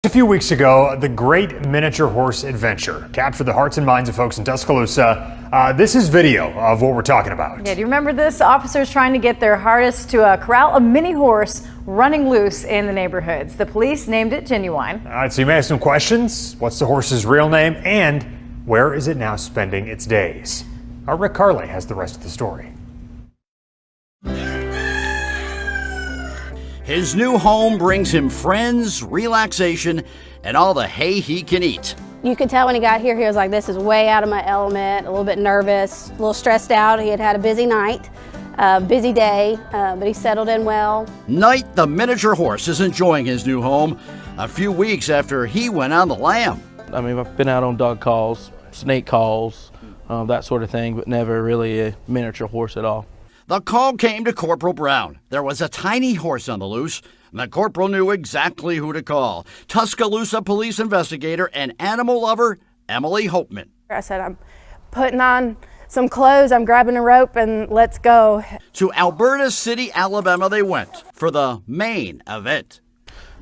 A few weeks ago, the great miniature horse adventure captured the hearts and minds of folks in Tuscaloosa. This is video of what we're talking about. Yeah, do you remember this? Officers trying to get their hardest to corral a mini horse running loose in the neighborhoods. The police named it Genuine. All right, so you may have some questions. What's the horse's real name? And where is it now spending its days? Our Rick Karle has the rest of the story. His new home brings him friends, relaxation, and all the hay he can eat. You could tell when he got here, he was like, this is way out of my element, a little bit nervous, a little stressed out. He had had a busy night, busy day, but he settled in well. Knight, the miniature horse, is enjoying his new home a few weeks after he went on the lam. I mean, I've been out on dog calls, snake calls, that sort of thing, but never really a miniature horse at all. The call came to Corporal Brown. There was a tiny horse on the loose, and the corporal knew exactly who to call. Tuscaloosa police investigator and animal lover, Emily Hopeman. I said, I'm putting on some clothes, I'm grabbing a rope, and let's go. To Alberta City, Alabama they went for the main event.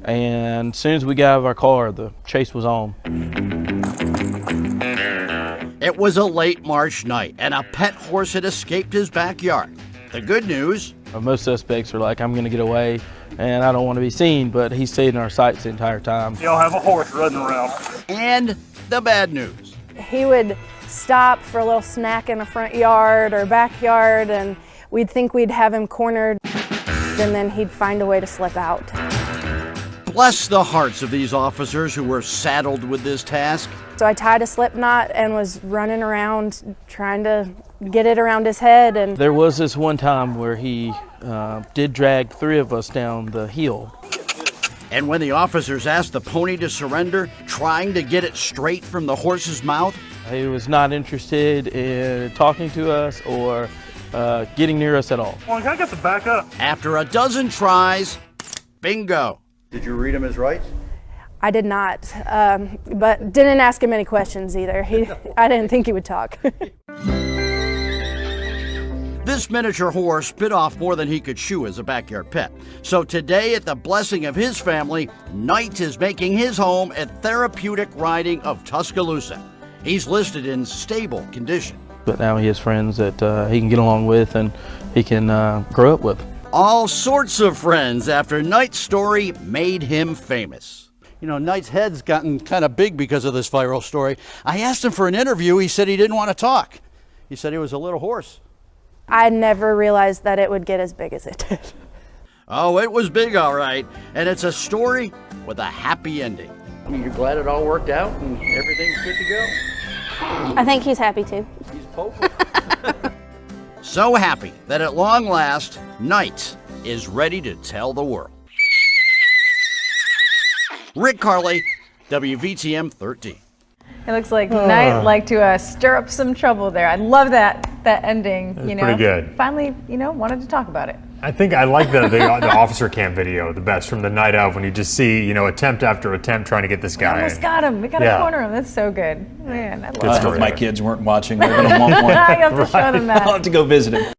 And as soon as we got out of our car, the chase was on. It was a late March night, and a pet horse had escaped his backyard. The good news, Most suspects are like, I'm going to get away, and I don't want to be seen, but he stayed in our sights the entire time. Y'all have a horse running around. and the bad news. He would stop for a little snack in the front yard or backyard, and we'd think we'd have him cornered, and then he'd find a way to slip out. Bless the hearts of these officers who were saddled with this task. So I tied a slip knot and was running around trying to get it around his head. And There was this one time where he did drag 3 of us down the hill. And when the officers asked the pony to surrender, trying to get it straight from the horse's mouth, He was not interested in talking to us or getting near us at all. Well, I got to back up. after a dozen tries, bingo. Did you read him his rights? I did not, but didn't ask him any questions either. I didn't think he would talk. This miniature horse bit off more than he could chew as a backyard pet. So today, at the blessing of his family, Knight is making his home at Therapeutic Riding of Tuscaloosa. He's listed in stable condition. But now he has friends that he can get along with and he can grow up with. All sorts of friends after Knight's story made him famous. You know, Knight's head's gotten kind of big because of this viral story. I asked him for an interview. He said he didn't want to talk. He said he was a little horse. I never realized that it would get as big as it did. Oh, it was big, all right. And it's a story with a happy ending. I mean, you're glad it all worked out and everything's good to go? I think he's happy too. He's hopeful. So happy that at long last, Knight is ready to tell the world. Rick Karle, WVTM 13. It looks like Knight like to stir up some trouble there. I love that ending. That's pretty good. Finally, wanted to talk about it. I think I like the officer cam video the best from the night of when you just see, attempt after attempt trying to get this guy. We almost got him. We got to corner him. That's so good. Man, I love Good it. story. My kids weren't watching. They're going to want one. You have to show them that. I'll have to go visit him.